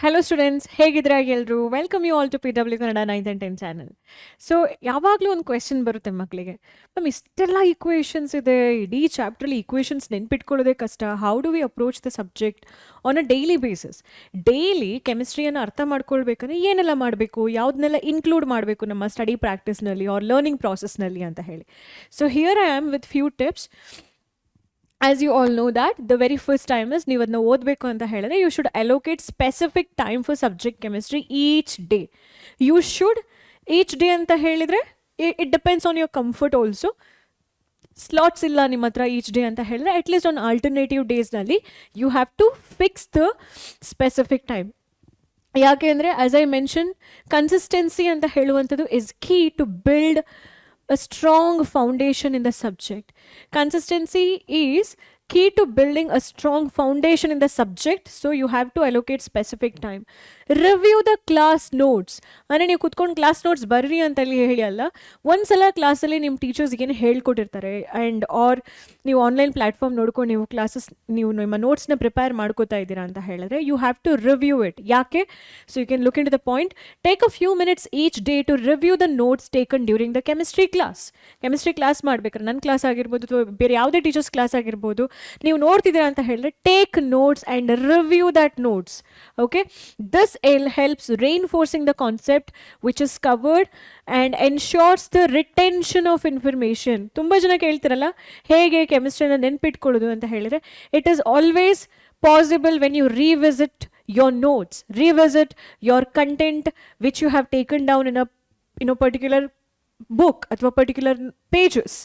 Hello students, ಹೇಗಿದ್ದೀರಾ ಎಲ್ಲರೂ? Welcome you all to PW Kannada 9th and 10th channel. So ಯಾವಾಗಲೂ ಒಂದು ಕ್ವೆಶನ್ ಬರುತ್ತೆ ಮಕ್ಕಳಿಗೆ, ಮ್ಯಾಮ್ ಇಷ್ಟೆಲ್ಲ ಈಕ್ವೇಷನ್ಸ್ ಇದೆ, ಇಡೀ ಚಾಪ್ಟ್ರಲ್ಲಿ ಈಕ್ವೇಷನ್ಸ್ ನೆನ್ಪಿಟ್ಕೊಳ್ಳೋದೇ ಕಷ್ಟ, how do we approach the subject on a daily basis? Daily ಕೆಮಿಸ್ಟ್ರಿಯನ್ನು ಅರ್ಥ ಮಾಡ್ಕೊಳ್ಬೇಕಂದ್ರೆ ಏನೆಲ್ಲ ಮಾಡಬೇಕು, ಯಾವುದನ್ನೆಲ್ಲ ಇನ್ಕ್ಲೂಡ್ ಮಾಡಬೇಕು ನಮ್ಮ ಸ್ಟಡಿ ಪ್ರಾಕ್ಟೀಸ್ನಲ್ಲಿ ಆರ್ ಲರ್ನಿಂಗ್ ಪ್ರಾಸೆಸ್ನಲ್ಲಿ ಅಂತ ಹೇಳಿ. So here I am with few tips. As you all know that the very first time is ನೀವು ಅದನ್ನ ಓದಬೇಕು ಅಂತ ಹೇಳಿದ್ರೆ you should allocate specific time for subject chemistry each day. You should each day ಅಂತ ಹೇಳಿದ್ರೆ it depends on your comfort also. Slots ಇಲ್ಲ ನಿಮ್ಮ ಹತ್ರ ಈಚ್ ಡೇ ಅಂತ ಹೇಳಿದ್ರೆ ಅಟ್ಲೀಸ್ಟ್ ಆನ್ ಆಲ್ಟರ್ನೇಟಿವ್ ಡೇಸ್ನಲ್ಲಿ you have to fix the specific time. ಯಾಕೆ ಅಂದರೆ ಆಸ್ ಐ ಮೆನ್ಷನ್, ಕನ್ಸಿಸ್ಟೆನ್ಸಿ ಅಂತ ಹೇಳುವಂಥದ್ದು is key to build a strong foundation in the subject. Consistency is key to building a strong foundation in the subject, so you have to allocate specific time. Review the class notes. ಅಂದರೆ ನೀವು ಕುತ್ಕೊಂಡು class notes ಬರ್ರಿ ಅಂತಲ್ಲಿ ಹೇಳಿ ಅಲ್ಲ, ಒಂದ್ಸಲ ಕ್ಲಾಸಲ್ಲಿ ನಿಮ್ಮ ಟೀಚರ್ಸ್ ಏನು ಹೇಳ್ಕೊಟ್ಟಿರ್ತಾರೆ ಆ್ಯಂಡ್ ಆರ್ ನೀವು ಆನ್ಲೈನ್ ಪ್ಲ್ಯಾಟ್ಫಾರ್ಮ್ ನೋಡ್ಕೊಂಡು ನೀವು ನಿಮ್ಮ ನೋಟ್ಸ್ನ ಪ್ರಿಪೇರ್ ಮಾಡ್ಕೋತಾ ಇದ್ದೀರಾ ಅಂತ ಹೇಳಿದ್ರೆ you have to review it. ಯಾಕೆ? So you can look into the point. Take a few minutes each day to review the notes taken during the chemistry class. Chemistry class ಮಾಡ್ಬೇಕಾದ್ರೆ ನನ್ನ class ಆಗಿರ್ಬೋದು ಅಥವಾ ಬೇರೆ ಯಾವುದೇ teachers class ಆಗಿರ್ಬೋದು, ನೀವು ನೋಡ್ತಿದ್ದೀರಾ ಅಂತ ಹೇಳಿದ್ರೆ take notes and review that notes. Okay, this helps reinforcing the concept which is covered and ensures the retention of information. ತುಂಬ ಜನ ಕೇಳ್ತಿರಲ್ಲ ಹೇಗೆ ಕೆಮಿಸ್ಟ್ರಿನ ನೆನ್ಪಿಟ್ಕೊಳ್ಳೋದು ಅಂತ ಹೇಳಿದ್ರೆ, it is always possible when you revisit your notes, revisit your content which you have taken down in a particular book ಅಥವಾ particular pages.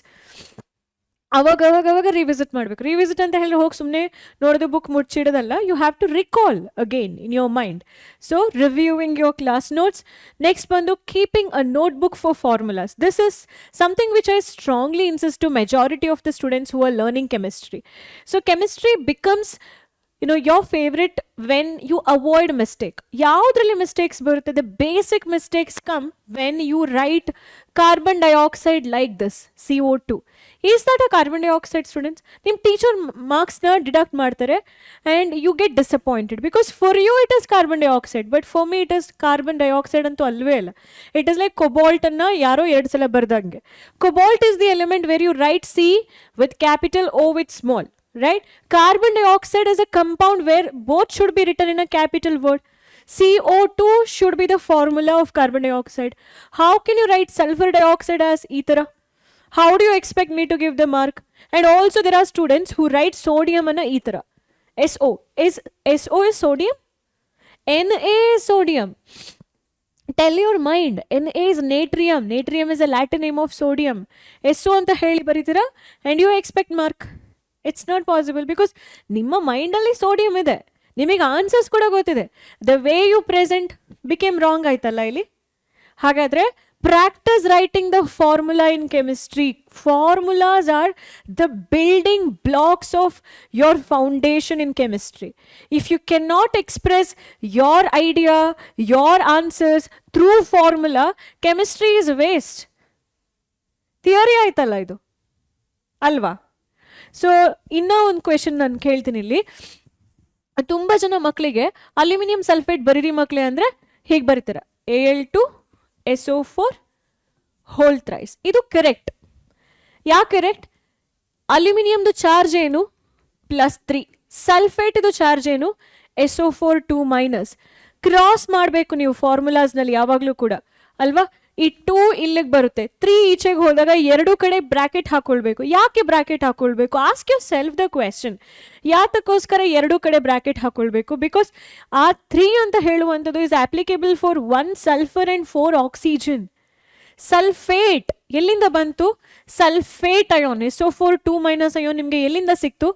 ಅವಾಗ revisit ಮಾಡಬೇಕು. Revisit ಅಂತ ಹೇಳಿದ್ರೆ ಹೋಗಿ ಸುಮ್ಮನೆ ನೋಡೋದು ಬುಕ್ ಮುಚ್ಚಿಡೋದಲ್ಲ, you have to recall again in your mind. So reviewing your class notes. Next ಬಂದು keeping a notebook for formulas. This is something which I strongly insist to majority of the students who are learning chemistry. So chemistry becomes your favorite when you avoid mistake. ಯಾವುದ್ರಲ್ಲಿ mistakes ಬರುತ್ತೆ? The basic mistakes come when you write carbon dioxide like this, CO2. Is that a carbon dioxide, students? ನಿಮ್ಮ teacher ಮಾರ್ಕ್ಸ್ನ deduct ಮಾಡ್ತಾರೆ and you get disappointed because for you it is carbon dioxide, but for me it is carbon dioxide ಅಂತೂ ಅಲ್ವೇ ಅಲ್ಲ. It is like ಕೊಬಾಲ್ಟನ್ನು ಯಾರೋ 2 ಸಲ ಬರ್ದಂಗೆ. Cobalt is the element where you write C with capital O with small. Right? Carbon dioxide is a compound where both should be written in a capital word. CO2 should be the formula of carbon dioxide. How can you write sulfur dioxide as ethera? How do you expect me to give the mark? And also there are students who write sodium and ethera. SO is sodium? Na is sodium. Tell your mind, Na is natrium. Natrium is a Latin name of sodium. SO anta heli baritira and you expect mark. It's not possible because ನಿಮ್ಮ ಮೈಂಡಲ್ಲಿ sodium ಇದೆ, ನಿಮಗೆ answers ಕೂಡ ಗೊತ್ತಿದೆ. The way you present became wrong ಆಯ್ತಲ್ಲ ಇಲ್ಲಿ. ಹಾಗಾದರೆ practice writing the formula in chemistry. Formulas are the building blocks of your foundation in chemistry. If you can not express your idea, your answers through formula, chemistry is waste. Theory ಆಯ್ತಲ್ಲ ಇದು, ಅಲ್ವಾ? So ಇನ್ನೂ ಒಂದು question ನಾನು ಕೇಳ್ತೀನಿ ಇಲ್ಲಿ. ತುಂಬ ಜನ ಮಕ್ಕಳಿಗೆ ಅಲ್ಯೂಮಿನಿಯಂ ಸಲ್ಫೇಟ್ ಬರೀರಿ ಮಕ್ಕಳೇ ಅಂದರೆ ಹೀಗೆ ಬರೀತಾರೆ, Al2SO4 ಹೋಲ್ ಥ್ರೈಸ್. ಇದು ಕರೆಕ್ಟ್. ಯಾಕೆ ಕರೆಕ್ಟ್? ಅಲ್ಯೂಮಿನಿಯಮ್ದು ಚಾರ್ಜ್ ಏನು? +3. ಸಲ್ಫೇಟ್ ಇದು ಚಾರ್ಜ್ ಏನು? SO4 2-. ಕ್ರಾಸ್ ಮಾಡಬೇಕು ನೀವು ಫಾರ್ಮುಲಾಸ್ನಲ್ಲಿ ಯಾವಾಗಲೂ ಕೂಡ, ಅಲ್ವಾ? ಈ 2 ಇಲ್ಲಿಗೆ ಬರುತ್ತೆ, 3 ಈಚೆಗೆ ಹೋದಾಗ 2 ಕಡೆ ಬ್ರ್ಯಾಕೆಟ್ ಹಾಕೊಳ್ಬೇಕು. ಯಾಕೆ ಬ್ರ್ಯಾಕೆಟ್ ಹಾಕೊಳ್ಬೇಕು? Ask yourself the question. ಯಾತಕ್ಕೋಸ್ಕರ 2 ಕಡೆ ಬ್ರ್ಯಾಕೆಟ್ ಹಾಕೊಳ್ಬೇಕು? ಬಿಕಾಸ್ ಆ 3 ಅಂತ ಹೇಳುವಂಥದ್ದು is applicable for 1 sulphur and 4 oxygen. Sulphate ಎಲ್ಲಿಂದ ಬಂತು? ಸಲ್ಫೇಟ್ ಅಯೋನ್, SO4 2- ಅಯೋನ್ ನಿಮಗೆ ಎಲ್ಲಿಂದ ಸಿಕ್ತು?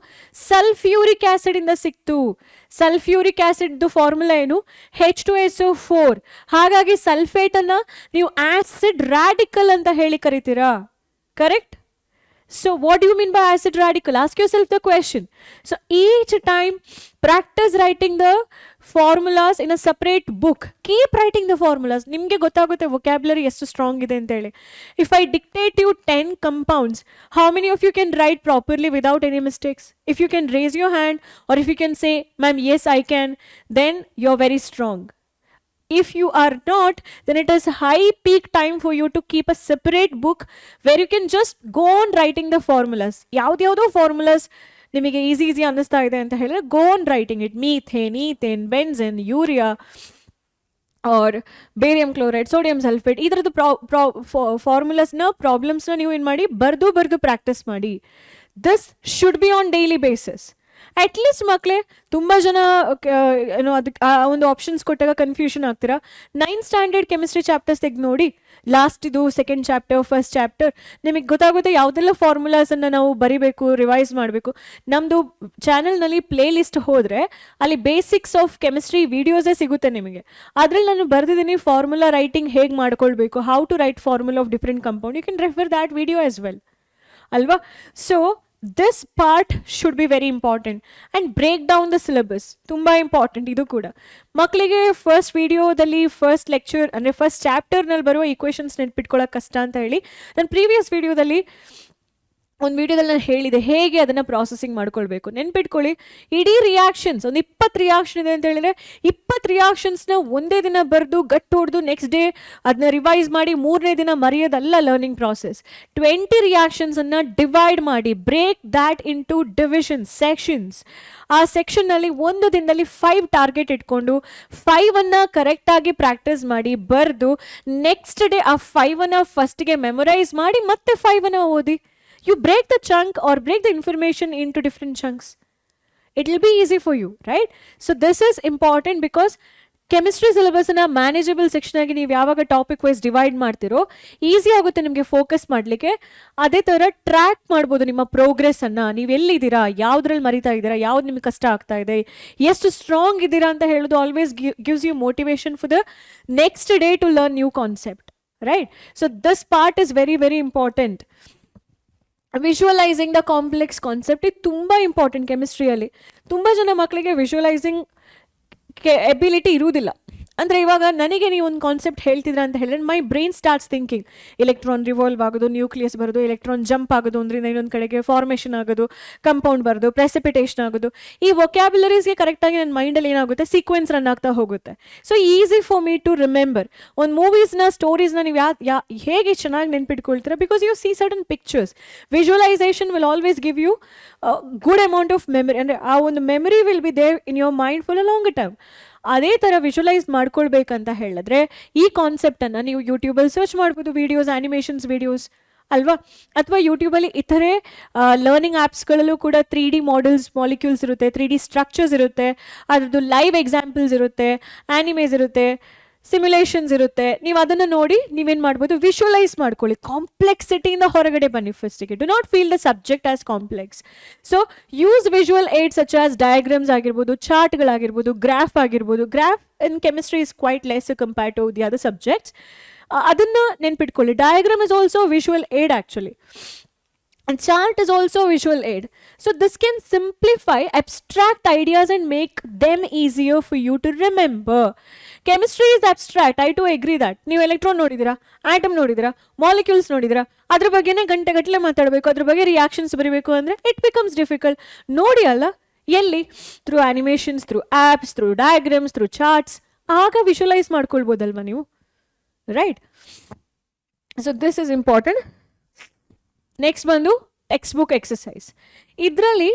ಸಲ್ಫ್ಯೂರಿಕ್ ಆ್ಯಸಿಡಿಂದ ಸಿಕ್ತು. ಸಲ್ಫ್ಯೂರಿಕ್ ಆ್ಯಸಿಡ್ದು ಫಾರ್ಮುಲಾ ಏನು? H2SO4. ಹಾಗಾಗಿ ಸಲ್ಫೇಟನ್ನು ನೀವು ಆಸಿಡ್ ರ್ಯಾಡಿಕಲ್ ಅಂತ ಹೇಳಿ ಕರಿತೀರಾ, correct? So what do you mean by acid radical? Ask yourself the question. So each time practice writing the formulas in a separate book. Keep writing the formulas. ನಿಮಗೆ ಗೊತ್ತಾಗುತ್ತೆ vocabulary ಎಷ್ಟು strong ಇದೆ ಅಂತೇಳಿ. If I dictate you 10 compounds, how many of you can write properly without any mistakes? If you can raise your hand, or if you can say, ma'am, yes, I can, then you're very strong. If you are not, then it is high peak time for you to keep a separate book where you can just go on writing the formulas. ಯಾವ್ದ್ಯಾವುದೋ formulas ನಿಮಗೆ easy ಅನ್ನಿಸ್ತಾ ಇದೆ ಅಂತ ಹೇಳಿದ್ರೆ go on writing it. Methane, ethane, benzene, urea or barium chloride, sodium sulphate, ಈ ಥರದ್ದು ಫಾರ್ಮುಲಾಸ್ನ ಪ್ರಾಬ್ಲಮ್ಸ್ನ ನೀವು ಏನು ಮಾಡಿ ಬರೆದು ಪ್ರಾಕ್ಟೀಸ್ ಮಾಡಿ. This should be on daily basis. At least ಮಕ್ಕಳೇ ತುಂಬ ಜನ ಏನೋ ಅದಕ್ಕೆ ಆ ಒಂದು ಆಪ್ಷನ್ಸ್ ಕೊಟ್ಟಾಗ ಕನ್ಫ್ಯೂಷನ್ ಆಗ್ತೀರಾ. 9th ಸ್ಟ್ಯಾಂಡರ್ಡ್ ಕೆಮಿಸ್ಟ್ರಿ ಚಾಪ್ಟರ್ಸ್ ತೆಗೆದು ನೋಡಿ, ಲಾಸ್ಟ್ ಇದು 2nd ಚಾಪ್ಟರ್, 1st ಚಾಪ್ಟರ್, ನಿಮಗೆ ಗೊತ್ತಾಗುತ್ತೆ ಯಾವುದೆಲ್ಲ ಫಾರ್ಮುಲಾಸನ್ನು ನಾವು ಬರಿಬೇಕು, ರಿವೈಸ್ ಮಾಡಬೇಕು. ನಮ್ಮದು ಚಾನಲ್ನಲ್ಲಿ ಪ್ಲೇ ಲಿಸ್ಟ್ ಹೋದರೆ ಅಲ್ಲಿ ಬೇಸಿಕ್ಸ್ ಆಫ್ ಕೆಮಿಸ್ಟ್ರಿ ವಿಡಿಯೋಸೇ ಸಿಗುತ್ತೆ ನಿಮಗೆ. ಅದರಲ್ಲಿ ನಾನು ಬರೆದಿದ್ದೀನಿ ಫಾರ್ಮುಲಾ ರೈಟಿಂಗ್ ಹೇಗೆ ಮಾಡ್ಕೊಳ್ಬೇಕು, how to write formula of different compound. You can refer that video as well ಅಲ್ವಾ. So this part should be very important, and break down the syllabus ತುಂಬಾ important ಇದು ಕೂಡ. ಮಕ್ಕಳಿಗೆ ಫಸ್ಟ್ ವಿಡಿಯೋದಲ್ಲಿ ಫಸ್ಟ್ ಲೆಕ್ಚರ್ ಅಂದರೆ first ಚಾಪ್ಟರ್ನಲ್ಲಿ ಬರುವ equations ನೆನ್ಪಿಟ್ಕೊಳ್ಳೋಕೆ ಕಷ್ಟ ಅಂತ ಹೇಳಿ ನಾನು ಪ್ರೀವಿಯಸ್ ವಿಡಿಯೋದಲ್ಲಿ ಒಂದು ವಿಡಿಯೋದಲ್ಲಿ ನಾನು ಹೇಳಿದೆ ಹೇಗೆ ಅದನ್ನು ಪ್ರಾಸೆಸಿಂಗ್ ಮಾಡ್ಕೊಳ್ಬೇಕು. ನೆನ್ಪಿಟ್ಕೊಳ್ಳಿ, ಇಡೀ ರಿಯಾಕ್ಷನ್ಸ್ ಒಂದು 20 ರಿಯಾಕ್ಷನ್ ಇದೆ ಅಂತ ಹೇಳಿದ್ರೆ 20 ರಿಯಾಕ್ಷನ್ಸ್ನ ಒಂದೇ ದಿನ ಬರೆದು ಗಟ್ಟು ಹೊಡೆದು ನೆಕ್ಸ್ಟ್ ಡೇ ಅದನ್ನ ರಿವೈಸ್ ಮಾಡಿ 3ನೇ ದಿನ ಮರೆಯೋದಲ್ಲ ಲರ್ನಿಂಗ್ ಪ್ರಾಸೆಸ್. 20 ರಿಯಾಕ್ಷನ್ಸನ್ನು ಡಿವೈಡ್ ಮಾಡಿ, break that into divisions, sections. ಆ ಸೆಕ್ಷನ್ನಲ್ಲಿ ಒಂದು ದಿನದಲ್ಲಿ 5 ಟಾರ್ಗೆಟ್ ಇಟ್ಕೊಂಡು 5ಅನ್ನು ಕರೆಕ್ಟಾಗಿ ಪ್ರಾಕ್ಟೀಸ್ ಮಾಡಿ ಬರೆದು ನೆಕ್ಸ್ಟ್ ಡೇ ಆ 5ಅನ್ನು ಫಸ್ಟ್ಗೆ ಮೆಮೊರೈಸ್ ಮಾಡಿ ಮತ್ತೆ 5ಅನ್ನು ಓದಿ. You break the chunk or break the information into different chunks. It will be easy for you, right? So this is important because chemistry ಸಿಲೆಬಸ್ನ ಮ್ಯಾನೇಜಬಲ್ ಸೆಕ್ಷನ್ ಆಗಿ ನೀವು ಯಾವಾಗ ಟಾಪಿಕ್ ವೈಸ್ ಡಿವೈಡ್ ಮಾಡ್ತಿರೋ ಈಸಿ ಆಗುತ್ತೆ ನಿಮಗೆ ಫೋಕಸ್ ಮಾಡಲಿಕ್ಕೆ. ಅದೇ ಥರ ಟ್ರ್ಯಾಕ್ ಮಾಡ್ಬೋದು ನಿಮ್ಮ ಪ್ರೋಗ್ರೆಸ್ಸನ್ನು. ನೀವು ಎಲ್ಲಿದ್ದೀರಾ, ಯಾವುದ್ರಲ್ಲಿ ಮರಿತಾ ಇದ್ದೀರಾ, ಯಾವ್ದು ನಿಮಗೆ ಕಷ್ಟ ಆಗ್ತಾ ಇದೆ, ಎಷ್ಟು ಸ್ಟ್ರಾಂಗ್ ಇದ್ದೀರಾ ಅಂತ ಹೇಳೋದು always gives you motivation for the next day to learn new concept, right? So this part is very very important. Visualizing the complex concept ಇದು ತುಂಬ ಇಂಪಾರ್ಟೆಂಟ್ ಕೆಮಿಸ್ಟ್ರಿಯಲ್ಲಿ. ತುಂಬ ಜನ ಮಕ್ಕಳಿಗೆ ವಿಜುವಲೈಸಿಂಗ್ ಎಬಿಲಿಟಿ ಇರುವುದಿಲ್ಲ. ಅಂದರೆ ಇವಾಗ ನನಗೆ ನೀವು ಒಂದು ಕಾನ್ಸೆಪ್ಟ್ ಹೇಳ್ತಿದ್ರ ಅಂತ ಹೇಳಿದ್ರೆ my brain starts thinking, electron revolve ಆಗೋದು, ನ್ಯೂಕ್ಲಿಯಸ್ ಬರೋದು, ಎಲೆಕ್ಟ್ರಾನ್ ಜಂಪ್ ಆಗೋದು, ಒಂದರಿಂದ ಇನ್ನೊಂದು ಕಡೆಗೆ ಫಾರ್ಮೇಷನ್ ಆಗೋದು, ಕಂಪೌಂಡ್ ಬರೋದು, ಪ್ರೆಸಿಪಿಟೇಷನ್ ಆಗೋದು. ಈ ವೊಕ್ಯಾಬ್ಯುಲರೀಸ್ಗೆ ಕರೆಕ್ಟಾಗಿ ನನ್ನ ಮೈಂಡಲ್ಲಿ ಏನಾಗುತ್ತೆ, ಸೀಕ್ವೆನ್ಸ್ ರನ್ ಆಗ್ತಾ ಹೋಗುತ್ತೆ. So easy for me to remember. ಒಂದು ಮೂವೀಸ್ನ ಸ್ಟೋರೀಸ್ನ ನೀವು ಹೇಗೆ ಚೆನ್ನಾಗಿ ನೆನ್ಪಿಟ್ಕೊಳ್ತೀರಾ, because you see certain pictures. Visualization will always give you good amount of memory. ಅಂದರೆ ಆ ಒಂದು memory will be there in your mind for a long term. ಅದೇ ಥರ ವಿಜುವಲೈಸ್ ಮಾಡ್ಕೊಳ್ಬೇಕಂತ ಹೇಳಿದ್ರೆ ಈ ಕಾನ್ಸೆಪ್ಟನ್ನು ನೀವು ಯೂಟ್ಯೂಬಲ್ಲಿ ಸರ್ಚ್ ಮಾಡ್ಬೋದು, ವೀಡಿಯೋಸ್, ಆ್ಯನಿಮೇಷನ್ಸ್ ವೀಡಿಯೋಸ್ ಅಲ್ವಾ. ಅಥವಾ ಯೂಟ್ಯೂಬಲ್ಲಿ ಇತರೆ ಲರ್ನಿಂಗ್ ಆ್ಯಪ್ಸ್ಗಳಲ್ಲೂ ಕೂಡ 3D ಮಾಡೆಲ್ಸ್, ಮಾಲಿಕ್ಯೂಲ್ಸ್ ಇರುತ್ತೆ, 3D ಸ್ಟ್ರಕ್ಚರ್ಸ್ ಇರುತ್ತೆ, ಅದರದ್ದು ಲೈವ್ ಎಕ್ಸಾಂಪಲ್ಸ್ ಇರುತ್ತೆ, ಆ್ಯನಿಮೇಸ್ ಇರುತ್ತೆ, ಸಿಮ್ಯುಲೇಷನ್ಸ್ ಇರುತ್ತೆ. ನೀವು ಅದನ್ನು ನೋಡಿ ನೀವೇನು ಮಾಡ್ಬೋದು, ವಿಜುವಲೈಸ್ ಮಾಡ್ಕೊಳ್ಳಿ. ಕಾಂಪ್ಲೆಕ್ಸಿಟಿಯಿಂದ ಹೊರಗಡೆ ಬನ್ನಿ ಫಸ್ಟಿಗೆ. Do not feel the subject as complex. So use visual aid such as diagrams ಆಗಿರ್ಬೋದು, ಚಾರ್ಟ್ಗಳಾಗಿರ್ಬೋದು, ಗ್ರಾಫ್ ಆಗಿರ್ಬೋದು. Graph in chemistry is quite less compared to the other subjects. ಅದನ್ನು ನೆನ್ಪಿಟ್ಕೊಳ್ಳಿ. Diagram is also visual aid actually. And chart is also visual aid. So this can simplify abstract ideas and make them easier for you to remember. Chemistry is abstract. I too agree that. ನೀವು electron ನೋಡಿದಿರಾ, atom ನೋಡಿದಿರಾ, molecules ನೋಡಿದಿರಾ, ಅದ್ರ ಬಗ್ಗೆನೇ ಗಂಟೆಗಟ್ಟಲೆ ಮಾತಾಡಬೇಕು, ಅದ್ರ ಬಗ್ಗೆ reactions ಬರೀಬೇಕು ಅಂದರೆ it becomes difficult. ನೋಡಿ ಅಲ್ಲ, ಎಲ್ಲಿ? Through animations, through apps, through diagrams, through charts. ಆಗ ವಿಜುವಲೈಸ್ ಮಾಡ್ಕೊಳ್ಬೋದಲ್ವ ನೀವು, right? So this is important. Next ಬಂದು ಟೆಕ್ಸ್ಟ್ ಬುಕ್ ಎಕ್ಸಸೈಸ್. ಇದರಲ್ಲಿ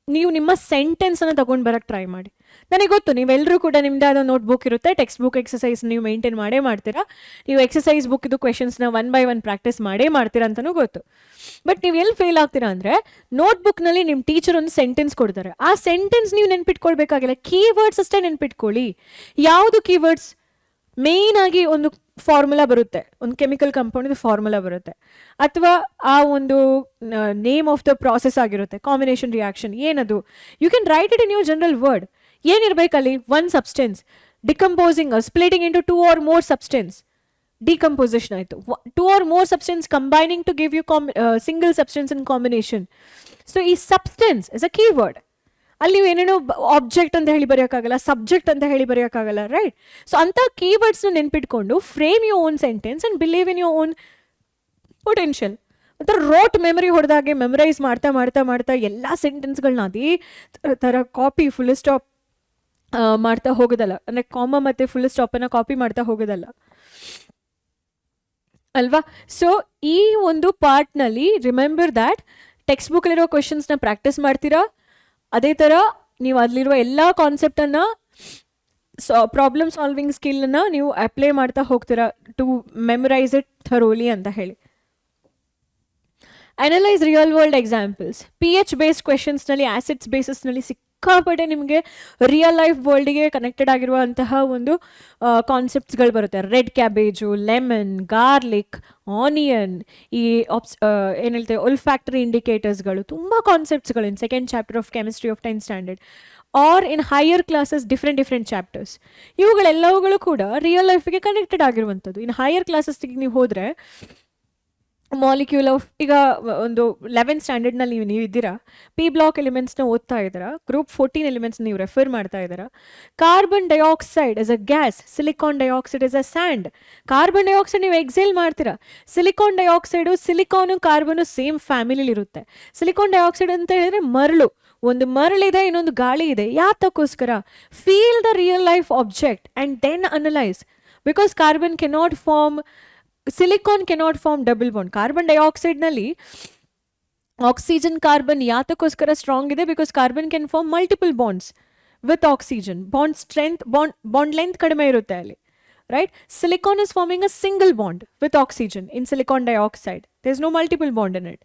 ನೀವು ನಿಮ್ಮ ಸೆಂಟೆನ್ಸನ್ನು ತೊಗೊಂಡು ಬರೋಕ್ಕೆ ಟ್ರೈ ಮಾಡಿ. ನನಗೆ ಗೊತ್ತು ನೀವೆಲ್ಲರೂ ಕೂಡ ನಿಮ್ಮದೇ ಆದ ನೋಟ್ ಬುಕ್ ಇರುತ್ತೆ, ಟೆಕ್ಸ್ಟ್ ಬುಕ್ ಎಕ್ಸಸೈಸ್ ನೀವು ಮೇಂಟೈನ್ ಮಾಡೇ ಮಾಡ್ತೀರಾ. ನೀವು ಎಕ್ಸಸೈಸ್ ಬುಕ್ ಇದು ಕ್ವೆಶನ್ಸ್ನ 1 by 1 ಪ್ರಾಕ್ಟೀಸ್ ಮಾಡೇ ಮಾಡ್ತೀರಾ ಅಂತಲೂ ಗೊತ್ತು. ಬಟ್ ನೀವು ಎಲ್ಲಿ ಫೇಲ್ ಆಗ್ತೀರಾ ಅಂದರೆ, ನೋಟ್ ಬುಕ್ನಲ್ಲಿ ನಿಮ್ಮ ಟೀಚರ್ ಒಂದು ಸೆಂಟೆನ್ಸ್ ಕೊಡ್ತಾರೆ. ಆ ಸೆಂಟೆನ್ಸ್ ನೀವು ನೆನ್ಪಿಟ್ಕೊಳ್ಬೇಕಾಗಿಲ್ಲ, ಕೀವರ್ಡ್ಸ್ ಅಷ್ಟೇ ನೆನ್ಪಿಟ್ಕೊಳ್ಳಿ. ಯಾವುದು ಕೀವರ್ಡ್ಸ್? ಮೇಯ್ನ್ ಆಗಿ ಒಂದು ಫಾರ್ಮುಲಾ ಬರುತ್ತೆ, ಒಂದು ಕೆಮಿಕಲ್ ಕಂಪೌಂಡ್ ಫಾರ್ಮುಲಾ ಬರುತ್ತೆ, ಅಥವಾ ಆ ಒಂದು ನೇಮ್ ಆಫ್ ದ ಪ್ರಾಸೆಸ್ ಆಗಿರುತ್ತೆ, ಕಾಂಬಿನೇಷನ್ ರಿಯಾಕ್ಷನ್ ಏನದು. You can write it in your general word. ಏನಿರಬೇಕಲ್ಲಿ? One substance decomposing, splitting into 2 or more substance, decomposition ಆಯಿತು. 2 or more substance combining to give you single substance in combination. So ಈ substance is a keyword. ಅಲ್ಲಿ ನೀವು ಏನೇನೋ object ಅಂತ ಹೇಳಿ ಬರೆಯೋಕ್ಕಾಗಲ್ಲ, subject ಅಂತ ಹೇಳಿ ಬರೆಯೋಕ್ಕಾಗಲ್ಲ, ರೈಟ್? ಸೊ ಅಂಥ ಕೀವರ್ಡ್ಸ್ನ ನೆನ್ಪಿಟ್ಕೊಂಡು frame your own sentence and believe in your own potential. ಒಂಥರ ರೋಟ್ ಮೆಮರಿ ಹೊಡೆದಾಗೆ ಮೆಮರೈಸ್ ಮಾಡ್ತಾ ಮಾಡ್ತಾ ಮಾಡ್ತಾ ಎಲ್ಲ ಸೆಂಟೆನ್ಸ್ಗಳನ್ನ ಅದೇ ಥರ ಕಾಪಿ ಫುಲ್ ಸ್ಟಾಪ್ ಮಾಡ್ತಾ ಹೋಗೋದಲ್ಲ, ಅಂದರೆ ಕಾಮ ಮತ್ತು ಫುಲ್ ಸ್ಟಾಪನ್ನು ಕಾಪಿ ಮಾಡ್ತಾ ಹೋಗೋದಲ್ಲ ಅಲ್ವಾ? ಸೊ ಈ ಒಂದು ಪಾರ್ಟ್ನಲ್ಲಿ ರಿಮೆಂಬರ್ ದ್ಯಾಟ್ ಟೆಕ್ಸ್ಟ್ ಬುಕ್ಕಲ್ಲಿರೋ ಕ್ವೆಶನ್ಸ್ನ ಪ್ರಾಕ್ಟೀಸ್ ಮಾಡ್ತೀರಾ, ಅದೇ ಥರ ನೀವು ಅಲ್ಲಿರುವ ಎಲ್ಲ ಕಾನ್ಸೆಪ್ಟನ್ನು ಪ್ರಾಬ್ಲಮ್ ಸಾಲ್ವಿಂಗ್ ಸ್ಕಿಲ್ನ ನೀವು ಅಪ್ಲೈ ಮಾಡ್ತಾ ಹೋಗ್ತೀರಾ ಟು ಮೆಮರೈಸ್ ಇಟ್ ಥರೋಲಿ ಅಂತ ಹೇಳಿ. Analyse real world examples. PH based ಕ್ವೆಶನ್ಸ್ನಲ್ಲಿ ಆಸಿಡ್ಸ್ ಬೇಸಿಸ್ನಲ್ಲಿ ಸಿಕ್ಕಾಪಟ್ಟೆ ನಿಮಗೆ ರಿಯಲ್ ಲೈಫ್ ವರ್ಲ್ಡ್ಗೆ ಕನೆಕ್ಟೆಡ್ ಆಗಿರುವಂತಹ ಒಂದು ಕಾನ್ಸೆಪ್ಟ್ಸ್ಗಳು ಬರುತ್ತೆ. Red cabbage, lemon, garlic, onion, ಈ ಏನು ಹೇಳ್ತೇವೆ ಒಲ್ಫ್ಯಾಕ್ಟರಿ ಇಂಡಿಕೇಟರ್ಸ್ಗಳು, ತುಂಬ ಕಾನ್ಸೆಪ್ಟ್ಸ್ಗಳು in second chapter of chemistry of 10th standard or in higher classes different chapters. ಇವುಗಳೆಲ್ಲವುಗಳು ಕೂಡ ರಿಯಲ್ ಲೈಫಿಗೆ ಕನೆಕ್ಟೆಡ್ ಆಗಿರುವಂಥದ್ದು. ಇನ್ನು ಹೈಯರ್ ಕ್ಲಾಸಸ್ಗೆ ನೀವು ಹೋದರೆ ಮಾಲಿಕ್ಯೂಲ್ ಆಫ್, ಈಗ ಒಂದು 11th ಸ್ಟ್ಯಾಂಡರ್ಡ್ನಲ್ಲಿ ನೀವು ಇದ್ದೀರಾ, P ಬ್ಲಾಕ್ ಎಲಿಮೆಂಟ್ಸ್ನ ಓದ್ತಾ ಇದ್ದೀರಾ, ಗ್ರೂಪ್ 14 ಎಲಿಮೆಂಟ್ಸ್ ನೀವು ರೆಫರ್ ಮಾಡ್ತಾ ಇದ್ದೀರಾ. Carbon dioxide is a gas, silicon dioxide is a sand. Carbon dioxide ನೀವು ಎಕ್ಸೇಲ್ ಮಾಡ್ತೀರಾ, silicon dioxide silicon carbon same ಫ್ಯಾಮಿಲಿಲಿ ಇರುತ್ತೆ. ಸಿಲಿಕಾನ್ ಡೈಆಕ್ಸೈಡ್ ಅಂತ ಹೇಳಿದ್ರೆ ಮರಳು, ಒಂದು ಮರಳಿದೆ, ಇನ್ನೊಂದು ಗಾಳಿ ಇದೆ. ಯಾತಕ್ಕೋಸ್ಕರ? Feel the real life object and then analyse. Because carbon cannot form, silicon cannot form double bond. Carbon ಡೈಆಕ್ಸೈಡ್ನಲ್ಲಿ ಆಕ್ಸಿಜನ್ ಕಾರ್ಬನ್ ಯಾತಕ್ಕೋಸ್ಕರ ಸ್ಟ್ರಾಂಗ್ ಇದೆ? Because carbon can form multiple bonds with oxygen. Bond strength, bond length ಕಡಿಮೆ ಇರುತ್ತೆ ಅಲ್ಲಿ, right? Silicon is forming a single bond with oxygen in silicon dioxide. There is no multiple bond in it.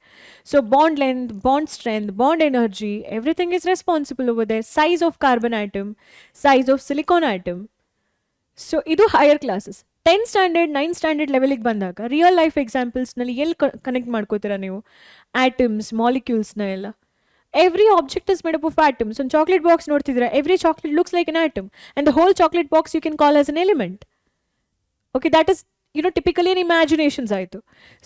So bond length, bond strength, bond energy, everything is responsible over there. Size of carbon atom, size of silicon atom. So idu higher classes. 10th standard 9th standard ಲೆವೆಲಿಗೆ ಬಂದಾಗ real life ಎಕ್ಸಾಂಪಲ್ಸ್ನಲ್ಲಿ ಎಲ್ಲಿ connect ಮಾಡ್ಕೋತೀರಾ ನೀವು? Atoms, ಮಾಲಿಕ್ಯೂಲ್ಸ್ನ ಎಲ್ಲ. Every object is made up of atoms. ಒಂದು chocolate box ನೋಡ್ತಿದ್ರೆ every chocolate looks like an atom and the whole chocolate box you can call as an element. Okay, that is typically ಏನು imaginations ಆಯಿತು.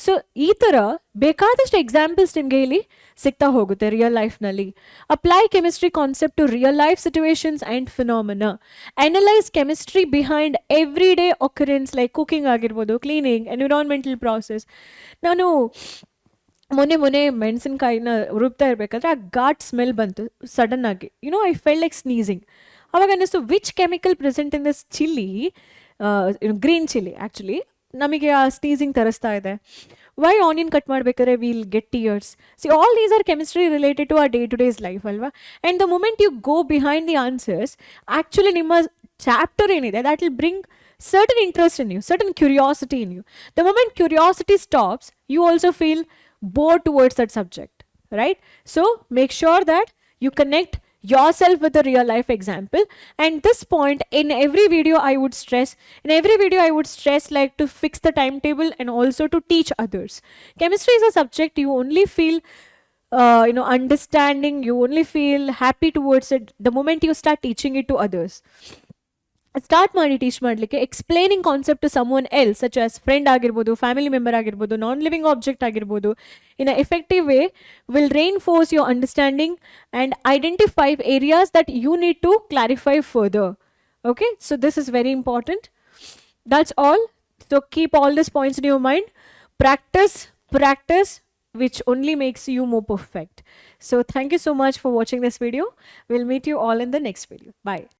ಸೊ ಈ ಥರ ಬೇಕಾದಷ್ಟು examples ನಿಮಗೆ ಇಲ್ಲಿ ಸಿಗ್ತಾ ಹೋಗುತ್ತೆ ರಿಯಲ್ ಲೈಫ್ನಲ್ಲಿ. Apply chemistry concept to real life situations and phenomena. Analyse chemistry behind every day occurrence like cooking ಆಗಿರ್ಬೋದು, ಕ್ಲೀನಿಂಗ್, ಎನ್ವಿರಾನ್ಮೆಂಟಲ್ ಪ್ರಾಸೆಸ್. ನಾನು ಮೊನ್ನೆ ಮೆಣಸಿನ್ಕಾಯಿನ ರುಬ್ತಾ ಇರಬೇಕಾದ್ರೆ ಆ ಘಾಟ್ ಸ್ಮೆಲ್ ಬಂತು ಸಡನ್ ಆಗಿ. I felt like sneezing. ಅವಾಗ ಅನ್ನಿಸ್ತು which chemical present in this chilli, green chilli actually ನಮಗೆ ಆ ಸ್ನೀಸಿಂಗ್ ತರಿಸ್ತಾ ಇದೆ. ವೈ ಆನಿಯನ್ ಕಟ್ ಮಾಡಬೇಕಾದ್ರೆ will get tears. See all these are chemistry related to our day to days life ಅಲ್ವಾ? And the moment you go behind the answers, actually ನಿಮ್ಮ chapter ಏನಿದೆ that will bring certain interest in you, certain curiosity in you. The moment curiosity stops, you also feel bored towards that subject, right? So make sure that you connect yourself with a real life example. And this point in every video I would stress like to fix the timetable and also to teach others. Chemistry is a subject you only feel understanding, you only feel happy towards it the moment you start teaching it to others. Start ಮಾಡಿ teach ಮಾಡಲಿಕ್ಕೆ. Explaining concept to someone else such as friend ಆಗಿರ್ಬೋದು, family member ಆಗಿರ್ಬೋದು, non living object ಆಗಿರ್ಬೋದು, in a effective way will reinforce your understanding and identify areas that you need to clarify further. Okay, so this is very important. That's all. So keep all these points in your mind. Practice which only makes you more perfect. So thank you so much for watching this video. We'll meet you all in the next video. Bye.